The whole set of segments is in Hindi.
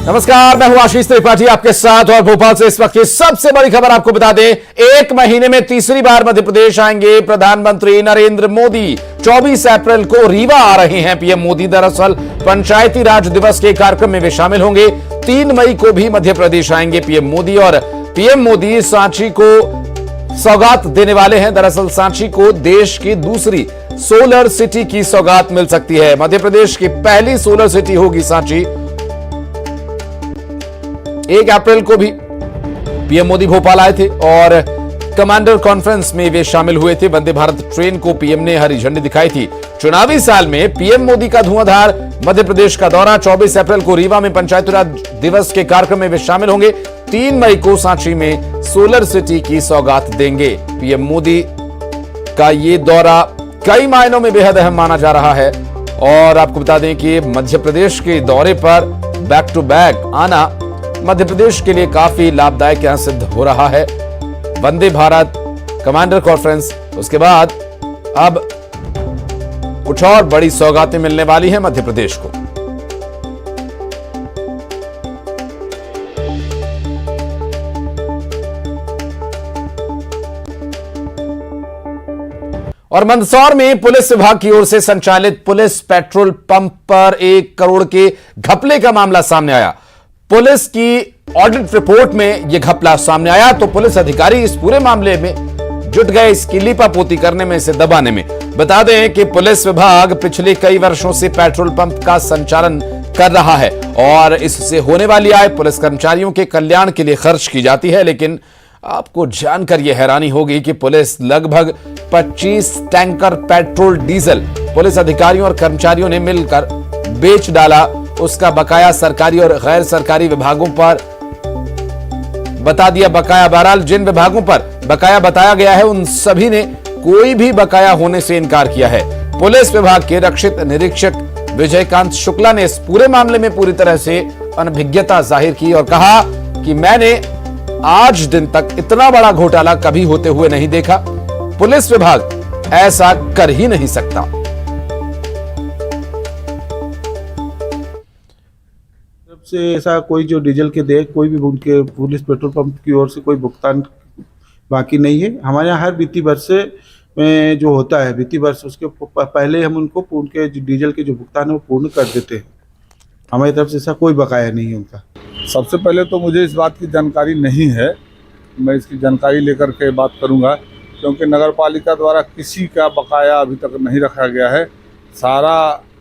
नमस्कार, मैं हूं आशीष त्रिपाठी आपके साथ और भोपाल से इस वक्त की सबसे बड़ी खबर आपको बता दें। एक महीने में तीसरी बार मध्य प्रदेश आएंगे प्रधानमंत्री नरेंद्र मोदी। 24 अप्रैल को रीवा आ रहे हैं पीएम मोदी। दरअसल पंचायती राज दिवस के कार्यक्रम में वे शामिल होंगे। 3 मई को भी मध्य प्रदेश आएंगे पीएम मोदी और पीएम मोदी सांची को सौगात देने वाले हैं। दरअसल सांची को देश की दूसरी सोलर सिटी की सौगात मिल सकती है। मध्य प्रदेश की पहली सोलर सिटी होगी सांची। 1 अप्रैल को भी पीएम मोदी भोपाल आए थे और कमांडर कॉन्फ्रेंस में वे शामिल हुए थे। वंदे भारत ट्रेन को पीएम ने हरी झंडी दिखाई थी। चुनावी साल में पीएम मोदी का धुआंधार मध्य प्रदेश का दौरा। 24 अप्रैल को रीवा में पंचायती राज दिवस के कार्यक्रम में वे शामिल होंगे। 3 मई को सांची में सोलर सिटी की सौगात देंगे। पीएम मोदी का ये दौरा कई मायनों में बेहद अहम माना जा रहा है और आपको बता दें कि मध्य प्रदेश के दौरे पर बैक टू बैक आना मध्य प्रदेश के लिए काफी लाभदायक यहां सिद्ध हो रहा है। वंदे भारत, कमांडर कॉन्फ्रेंस, उसके बाद अब कुछ और बड़ी सौगातें मिलने वाली हैं मध्य प्रदेश को। और मंदसौर में पुलिस विभाग की ओर से संचालित पुलिस पेट्रोल पंप पर 1 करोड़ के घपले का मामला सामने आया। पुलिस की ऑडिट रिपोर्ट में यह घपला सामने आया तो पुलिस अधिकारी इस पूरे मामले में जुट गए, इसकी लीपापोती करने में, इसे दबाने में। बता दें कि पुलिस विभाग पिछले कई वर्षों से पेट्रोल पंप का संचालन कर रहा है और इससे होने वाली आय पुलिस कर्मचारियों के कल्याण के लिए खर्च की जाती है। लेकिन आपको जानकर यह हैरानी होगी कि पुलिस लगभग 25 टैंकर पेट्रोल डीजल पुलिस अधिकारियों और कर्मचारियों ने मिलकर बेच डाला। उसका बकाया सरकारी और गैर सरकारी विभागों पर बता दिया। बकाया बहरहाल जिन विभागों पर बकाया बताया गया है उन सभी ने कोई भी बकाया होने से इनकार किया है। पुलिस विभाग के रक्षित निरीक्षक विजयकांत शुक्ला ने इस पूरे मामले में पूरी तरह से अनभिज्ञता जाहिर की और कहा कि मैंने आज दिन तक इतना बड़ा घोटाला कभी होते हुए नहीं देखा। पुलिस विभाग ऐसा कर ही नहीं सकता। से ऐसा कोई जो डीजल के दे, कोई भी उनके पुलिस पेट्रोल पंप की ओर से कोई भुगतान बाकी नहीं है। हमारे यहाँ हर वित्तीय वर्ष में जो होता है वित्तीय वर्ष उसके पहले हम उनको उनके डीजल के जो भुगतान है वो पूर्ण कर देते हैं। हमारी तरफ से ऐसा कोई बकाया नहीं है उनका। सबसे पहले तो मुझे इस बात की जानकारी नहीं है। मैं इसकी जानकारी लेकर के बात करूंगा क्योंकि नगर पालिका द्वारा किसी का बकाया अभी तक नहीं रखा गया है। सारा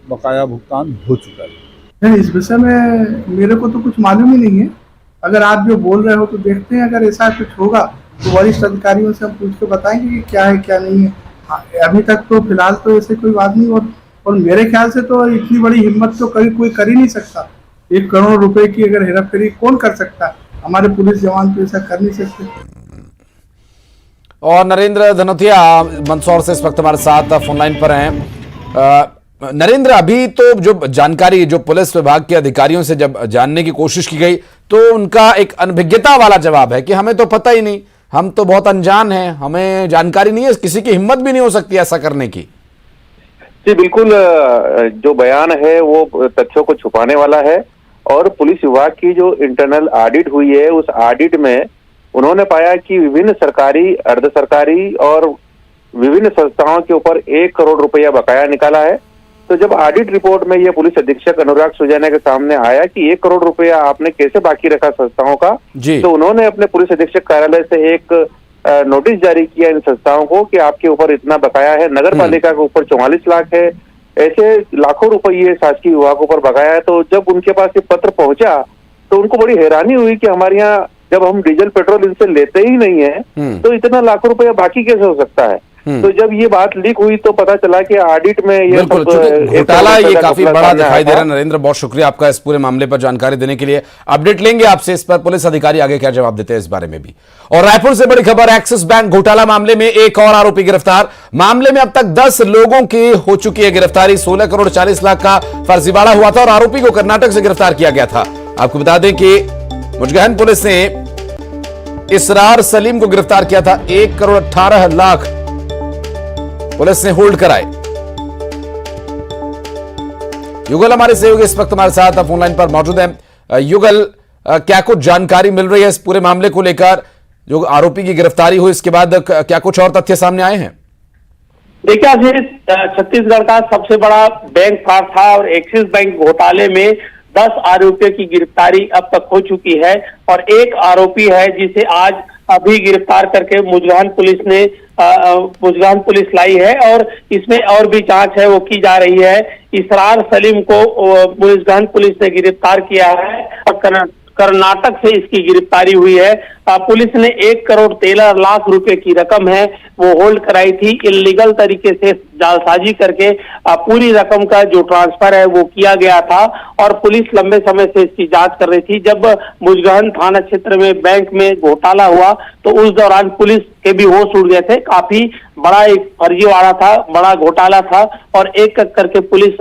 बकाया भुगतान हो चुका है। इस विषय में मेरे को तो कुछ मालूम ही नहीं है। अगर आप जो बोल रहे हो तो देखते हैं, अगर ऐसा कुछ होगा तो वरिष्ठ अधिकारियों से हम पूछ के बताएंगे कि क्या है क्या नहीं है। अभी तक तो फिलहाल तो ऐसे कोई बात नहीं। और मेरे ख्याल से तो इतनी बड़ी हिम्मत तो कभी कोई कर ही नहीं सकता। 1 करोड़ रुपए की अगर हेराफेरी कौन कर सकता है? हमारे पुलिस जवान तो ऐसा कर नहीं सकते। और नरेंद्र धनोतिया मंदसौर से इस वक्त हमारे साथ फोनलाइन पर हैं। नरेंद्र, अभी तो जो जानकारी जो पुलिस विभाग के अधिकारियों से जब जानने की कोशिश की गई तो उनका एक अनभिज्ञता वाला जवाब है कि हमें तो पता ही नहीं, हम तो बहुत अनजान हैं, हमें जानकारी नहीं है, किसी की हिम्मत भी नहीं हो सकती ऐसा करने की। जी बिल्कुल, जो बयान है वो तथ्यों को छुपाने वाला है और पुलिस विभाग की जो इंटरनल ऑडिट हुई है उस ऑडिट में उन्होंने पाया कि विभिन्न सरकारी, अर्ध सरकारी और विभिन्न संस्थाओं के ऊपर 1 करोड़ रुपया बकाया निकाला है। तो जब ऑडिट रिपोर्ट में ये पुलिस अधीक्षक अनुराग सुजाना के सामने आया कि 1 करोड़ रुपया आपने कैसे बाकी रखा संस्थाओं का, तो उन्होंने अपने पुलिस अधीक्षक कार्यालय से एक नोटिस जारी किया इन संस्थाओं को कि आपके ऊपर इतना बकाया है। नगर पालिका के ऊपर 44 लाख है, ऐसे लाखों रुपये शासकीय विभागों पर बकाया है। तो जब उनके पास ये पत्र पहुंचा तो उनको बड़ी हैरानी हुई कि हमारे यहाँ जब हम डीजल पेट्रोल इनसे लेते ही नहीं है तो इतना लाखों रुपया बाकी कैसे हो सकता है। तो जब ये बात लीक हुई तो पता चला कि ऑडिट में ये घोटाला ये काफी बड़ा दिखाई दे रहा है। नरेंद्र, बहुत शुक्रिया आपका इस पूरे मामले पर जानकारी देने के लिए। अपडेट लेंगे आपसे इस पर, पुलिस अधिकारी आगे क्या जवाब देते हैं इस बारे में भी। और रायपुर से बड़ी खबर, एक्सिस बैंक घोटाला मामले में एक और आरोपी गिरफ्तार। मामले में अब तक 10 लोगों की हो चुकी है गिरफ्तारी। 16 करोड़ 40 लाख का फर्जीवाड़ा हुआ था और आरोपी को कर्नाटक से गिरफ्तार किया गया था। आपको बता दें कि मुजगहन पुलिस ने इसरार सलीम को गिरफ्तार किया था। 1 करोड़ 18 लाख पुलिस ने होल्ड कराए। युगल हमारे सहयोगी इस वक्त हमारे साथ फोनलाइन पर मौजूद हैं। युगल, क्या कुछ जानकारी मिल रही है इस पूरे मामले को लेकर? जो आरोपी की गिरफ्तारी हुई इसके बाद क्या कुछ और तथ्य सामने आए हैं? देखिए अजीत, छत्तीसगढ़ का सबसे बड़ा बैंक फ्रॉड था और एक्सिस बैंक घोटाले में 10 आरोपियों की गिरफ्तारी अब तक हो चुकी है और एक आरोपी है जिसे आज अभी गिरफ्तार करके मुजगान पुलिस लाई है और इसमें और भी जांच है वो की जा रही है। इसरार सलीम को मुजगान पुलिस ने गिरफ्तार किया है और कर्नाटक से इसकी गिरफ्तारी हुई है। पुलिस ने 1,13,00,000 रुपए की रकम है वो होल्ड कराई थी। इलीगल तरीके से जालसाजी करके पूरी रकम का जो ट्रांसफर है वो किया गया था और पुलिस लंबे समय से इसकी जांच कर रही थी। जब मुजगहन थाना क्षेत्र में बैंक में घोटाला हुआ तो उस दौरान पुलिस के भी होश उड़ गए थे। काफी बड़ा एक फर्जीवाड़ा था, बड़ा घोटाला था और एक एक करके पुलिस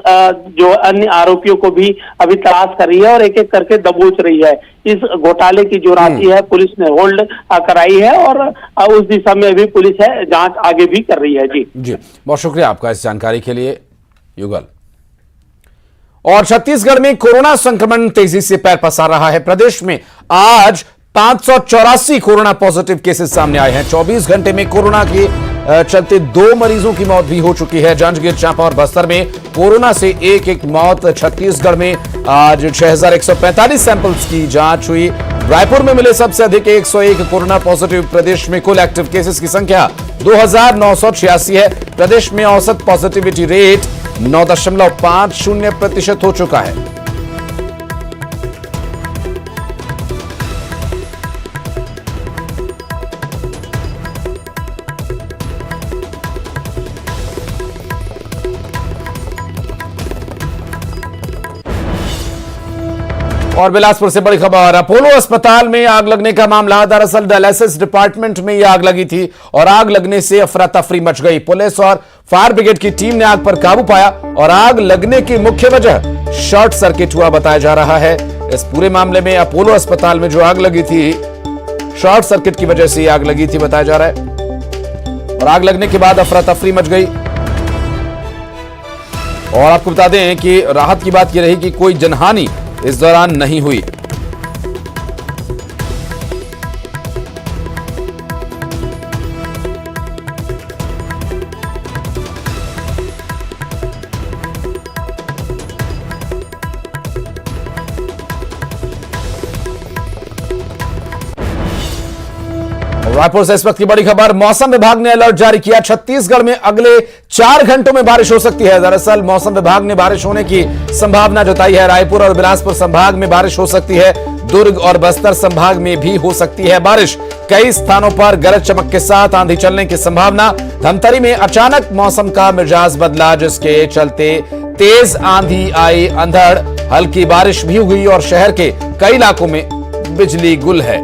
जो अन्य आरोपियों को भी अभी तलाश कर रही है और एक एक करके दबोच रही है। इस घोटाले की जो राशि है पुलिस ने होल्ड कराई है और उस दिशा में भी पुलिस है जांच आगे भी कर रही है। जी बहुत शुक्रिया आपका इस जानकारी के लिए युगल। और छत्तीसगढ़ में कोरोना संक्रमण तेजी से पैर पसार रहा है। प्रदेश में आज 584 कोरोना पॉजिटिव केसेस सामने आए हैं। 24 घंटे में कोरोना के चलते 2 मरीजों की मौत भी हो चुकी है। जांजगीर चांपा और बस्तर में कोरोना से एक मौत। छत्तीसगढ़ में आज 6145 सैंपल्स की जांच हुई। रायपुर में मिले सबसे अधिक 101 कोरोना पॉजिटिव। प्रदेश में कुल एक्टिव केसेस की संख्या 2986 है। प्रदेश में औसत पॉजिटिविटी रेट 9.50% हो चुका है। और बिलासपुर से बड़ी खबर, अपोलो अस्पताल में आग लगने का मामला। दरअसल डायलिसिस डिपार्टमेंट में यह आग लगी थी और आग लगने से अफरा तफरी मच गई। पुलिस और फायर ब्रिगेड की टीम ने आग पर काबू पाया और आग लगने की मुख्य वजह शॉर्ट सर्किट हुआ बताया जा रहा है। इस पूरे मामले में अपोलो अस्पताल में जो आग लगी थी शॉर्ट सर्किट की वजह से आग लगी थी बताया जा रहा है और आग लगने के बाद अफरा तफरी मच गई। और आपको बता दें कि राहत की बात यह रही कि कोई जनहानि इस दौरान नहीं हुई। रायपुर से इस वक्त की बड़ी खबर, मौसम विभाग ने अलर्ट जारी किया। छत्तीसगढ़ में अगले 4 घंटों में बारिश हो सकती है। दरअसल मौसम विभाग ने बारिश होने की संभावना जताई है। रायपुर और बिलासपुर संभाग में बारिश हो सकती है। दुर्ग और बस्तर संभाग में भी हो सकती है बारिश। कई स्थानों पर गरज चमक के साथ आंधी चलने की संभावना। धमतरी में अचानक मौसम का मिजाज बदला जिसके चलते तेज आंधी आई, अंधड़, हल्की बारिश भी हुई और शहर के कई इलाकों में बिजली गुल है।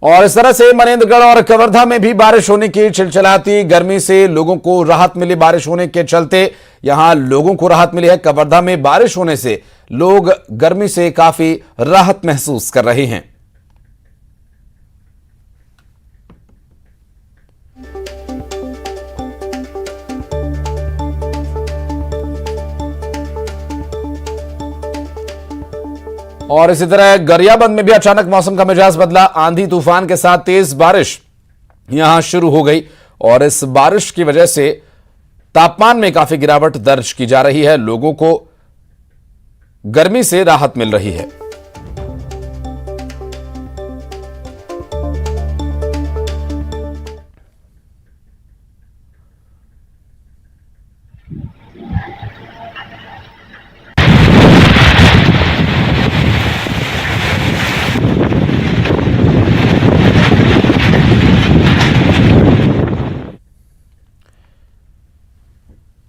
और इस तरह से मनेंद्रगढ़ और कवर्धा में भी बारिश होने की चिलचिलाती गर्मी से लोगों को राहत मिली। बारिश होने के चलते यहां लोगों को राहत मिली है। कवर्धा में बारिश होने से लोग गर्मी से काफी राहत महसूस कर रहे हैं। और इसी तरह गरियाबंद में भी अचानक मौसम का मिजाज बदला। आंधी तूफान के साथ तेज बारिश यहां शुरू हो गई और इस बारिश की वजह से तापमान में काफी गिरावट दर्ज की जा रही है। लोगों को गर्मी से राहत मिल रही है।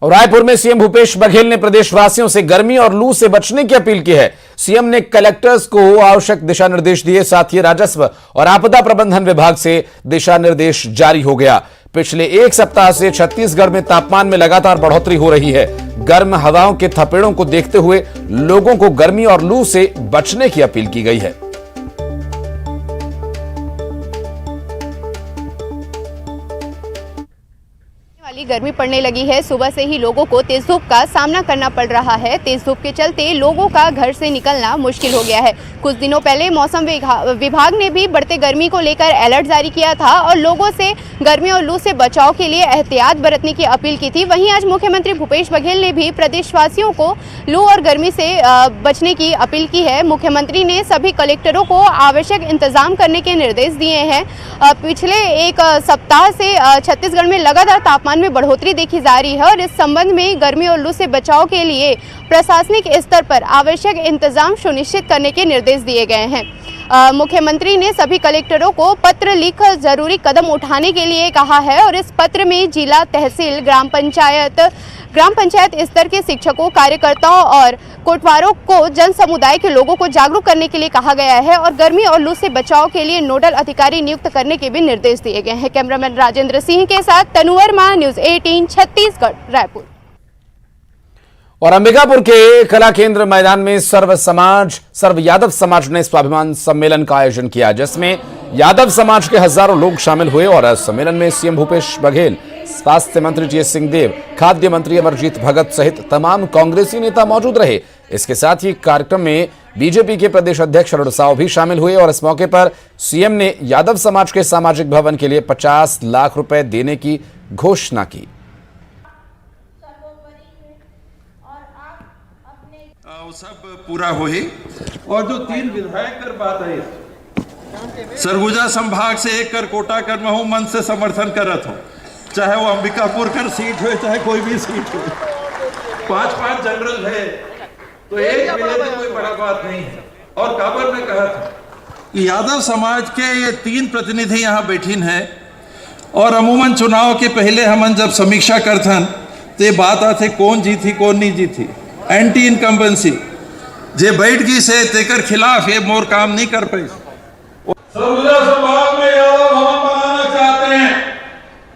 और रायपुर में सीएम भूपेश बघेल ने प्रदेशवासियों से गर्मी और लू से बचने की अपील की है। सीएम ने कलेक्टर्स को आवश्यक दिशा निर्देश दिए। साथ ही राजस्व और आपदा प्रबंधन विभाग से दिशा निर्देश जारी हो गया। पिछले एक सप्ताह से छत्तीसगढ़ में तापमान में लगातार बढ़ोतरी हो रही है। गर्म हवाओं के थपेड़ों को देखते हुए लोगों को गर्मी और लू से बचने की अपील की गई है। गर्मी पड़ने लगी है। सुबह से ही लोगों को तेज धूप का सामना करना पड़ रहा है। तेज धूप के चलते लोगों का घर से निकलना मुश्किल हो गया है। कुछ दिनों पहले मौसम विभाग ने भी बढ़ते गर्मी को लेकर अलर्ट जारी किया था और लोगों से गर्मी और लू से बचाव के लिए एहतियात बरतने की अपील की थी। वहीं आज मुख्यमंत्री भूपेश बघेल ने भी प्रदेशवासियों को लू और गर्मी से बचने की अपील की है। मुख्यमंत्री ने सभी कलेक्टरों को आवश्यक इंतजाम करने के निर्देश दिए हैं। पिछले एक सप्ताह से छत्तीसगढ़ में लगातार तापमान में बढ़ोतरी देखी जा रही है और इस संबंध में गर्मी और लू से बचाव के लिए प्रशासनिक स्तर पर आवश्यक इंतजाम सुनिश्चित करने के निर्देश दिए गए हैं। मुख्यमंत्री ने सभी कलेक्टरों को पत्र लिख जरूरी कदम उठाने के लिए कहा है और इस पत्र में जिला, तहसील, ग्राम पंचायत स्तर के शिक्षकों, कार्यकर्ताओं और कोटवारों को जन समुदाय के लोगों को जागरूक करने के लिए कहा गया है और गर्मी और लू से बचाव के लिए नोडल अधिकारी नियुक्त करने के भी निर्देश दिए गए हैं। कैमरामैन राजेंद्र सिंह के साथ तनु वर्मा, न्यूज़ 18 छत्तीसगढ़, रायपुर। और अंबिकापुर के कला केंद्र मैदान में सर्व यादव समाज ने स्वाभिमान सम्मेलन का आयोजन किया, जिसमें यादव समाज के हजारों लोग शामिल हुए और सम्मेलन में सीएम भूपेश बघेल, स्वास्थ्य मंत्री टीएस सिंहदेव, खाद्य मंत्री अमरजीत भगत सहित तमाम कांग्रेसी नेता मौजूद रहे। इसके साथ ही कार्यक्रम में बीजेपी के प्रदेश अध्यक्ष अरुण साव भी शामिल हुए और इस मौके पर सीएम ने यादव समाज के सामाजिक भवन के लिए 50 लाख रुपए देने की घोषणा की। सब पूरा हुई और जो 3 विधायक कर बात है, सरगुजा संभाग से 1 कर कोटा कर महू मन से समर्थन करत हो, चाहे वो अंबिकापुर कर सीट हो चाहे कोई भी सीट हो। 5-5 जनरल है तो एक मिले तो कोई बड़ा बात नहीं है। और काबर में कहा था कि यादव समाज के ये 3 प्रतिनिधि यहाँ बैठीन हैं और अमूमन चुनाव के पहले हमन जब समीक्षा करथन तो ये बात आते कौन जीती कौन नहीं जीती। एंटी इनकम्बेंसी जे बैठ गई से तेकर खिलाफ ये मोर काम नहीं कर पाई। सरगुजा संभाग में यादव भवन बनाना चाहते हैं।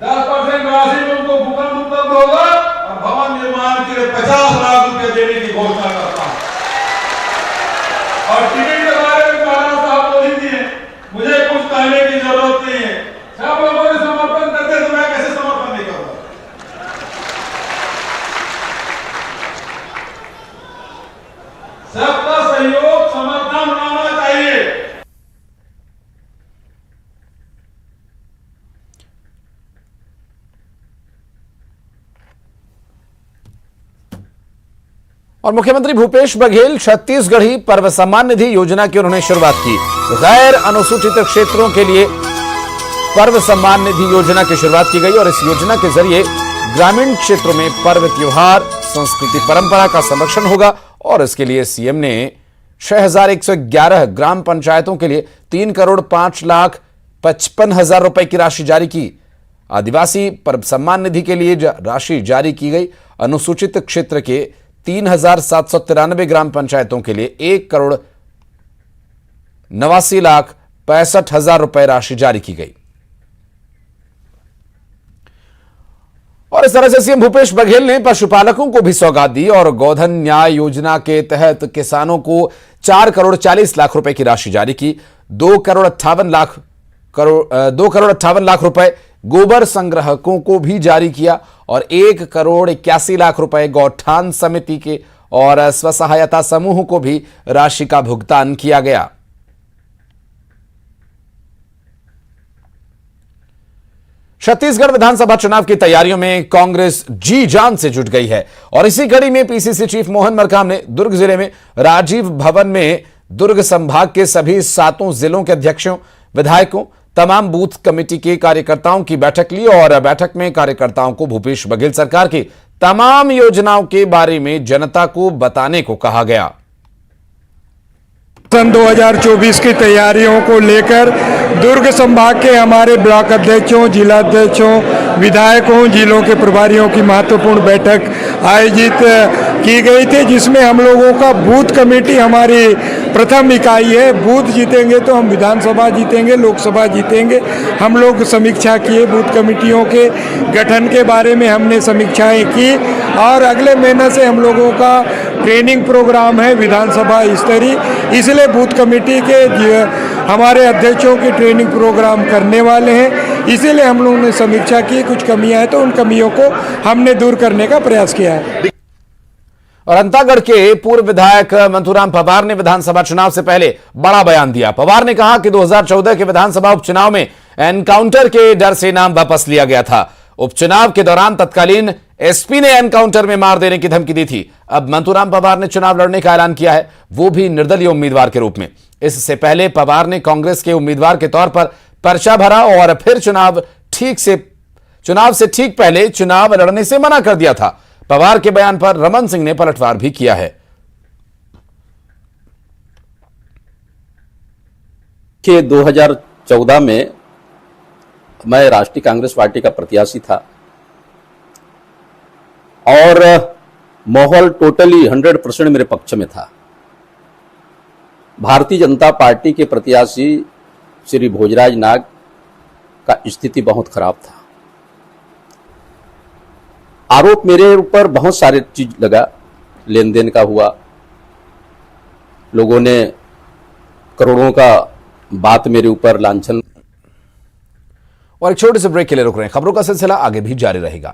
10% राशि में उनको भूखंड उपलब्ध होगा और भवन निर्माण के लिए 50 लाख रुपए देने की घोषणा करता हूं। और टिकट के बारे में महाराज साहब बोल ही दिए, मुझे कुछ कहने की जरूरत नहीं है। सब लोगों ने समर्थन करते तो मैं कैसे समर्थन नहीं करूंगा। सबका सहयोग समर्थन होना चाहिए। और मुख्यमंत्री भूपेश बघेल छत्तीसगढ़ी पर्व सम्मान निधि योजना की उन्होंने शुरुआत की। गैर अनुसूचित क्षेत्रों के लिए पर्व सम्मान निधि योजना की शुरुआत की गई और इस योजना के जरिए ग्रामीण क्षेत्रों में पर्व, त्योहार, संस्कृति, परंपरा का संरक्षण होगा और इसके लिए सीएम ने 6111 ग्राम पंचायतों के लिए 3,05,55,000 रुपए की राशि जारी की। आदिवासी पर्व सम्मान निधि के लिए राशि जारी की गई। अनुसूचित क्षेत्र के 3,793 ग्राम पंचायतों के लिए 1,89,65,000 रुपए राशि जारी की गई। और इस तरह से सीएम भूपेश बघेल ने पशुपालकों को भी सौगात दी और गोधन न्याय योजना के तहत किसानों को 4,40 लाख रुपए की राशि जारी की। 2,58 लाख रुपए गोबर संग्रहकों को भी जारी किया और 1,81 लाख रुपए गौठान समिति के और स्वसहायता समूह को भी राशि का भुगतान किया गया। छत्तीसगढ़ विधानसभा चुनाव की तैयारियों में कांग्रेस जी जान से जुट गई है और इसी कड़ी में पीसीसी चीफ मोहन मरकाम ने दुर्ग जिले में राजीव भवन में दुर्ग संभाग के सभी 7 जिलों के अध्यक्षों, विधायकों, तमाम बूथ कमेटी के कार्यकर्ताओं की बैठक ली और बैठक में कार्यकर्ताओं को भूपेश बघेल सरकार की तमाम योजनाओं के बारे में जनता को बताने को कहा गया। सन 2024 की तैयारियों को लेकर दुर्ग संभाग के हमारे ब्लॉक अध्यक्षों, जिला अध्यक्षों, विधायकों, जिलों के प्रभारियों की महत्वपूर्ण बैठक आयोजित की गई थी, जिसमें हम लोगों का बूथ कमेटी हमारी प्रथम इकाई है। बूथ जीतेंगे तो हम विधानसभा जीतेंगे, लोकसभा जीतेंगे। हम लोग समीक्षा किए, बूथ कमेटियों के गठन के बारे में हमने समीक्षाएं की और अगले महीने से हम लोगों का ट्रेनिंग प्रोग्राम है विधानसभा स्तरीय, इसलिए बूथ कमेटी के हमारे अध्यक्षों की ट्रेनिंग प्रोग्राम करने वाले हैं। इसीलिए हम लोगों ने समीक्षा की, कुछ कमियां हैं तो उन कमियों को हमने दूर करने का प्रयास किया है। और अंतागढ़ के पूर्व विधायक मंतूराम पवार ने विधानसभा चुनाव से पहले बड़ा बयान दिया। पवार ने कहा कि 2014 के विधानसभा उपचुनाव में एनकाउंटर के डर से नाम वापस लिया गया था। उपचुनाव के दौरान तत्कालीन एसपी ने एनकाउंटर में मार देने की धमकी दी थी। अब मंतूराम पवार ने चुनाव लड़ने का ऐलान किया है, वो भी निर्दलीय उम्मीदवार के रूप में। इससे पहले पवार ने कांग्रेस के उम्मीदवार के तौर पर पर्चा भरा और फिर चुनाव से ठीक पहले चुनाव लड़ने से मना कर दिया था। पवार के बयान पर रमन सिंह ने पलटवार भी किया है कि 2014 में मैं राष्ट्रीय कांग्रेस पार्टी का प्रत्याशी था और माहौल टोटली 100% मेरे पक्ष में था। भारतीय जनता पार्टी के प्रत्याशी श्री भोजराज नाग का स्थिति बहुत खराब था। आरोप मेरे ऊपर बहुत सारे चीज लगा, लेन देन का हुआ, लोगों ने करोड़ों का बात मेरे ऊपर लांछन। और एक छोटे से ब्रेक के लिए रुक रहे हैं। खबरों का सिलसिला आगे भी जारी रहेगा।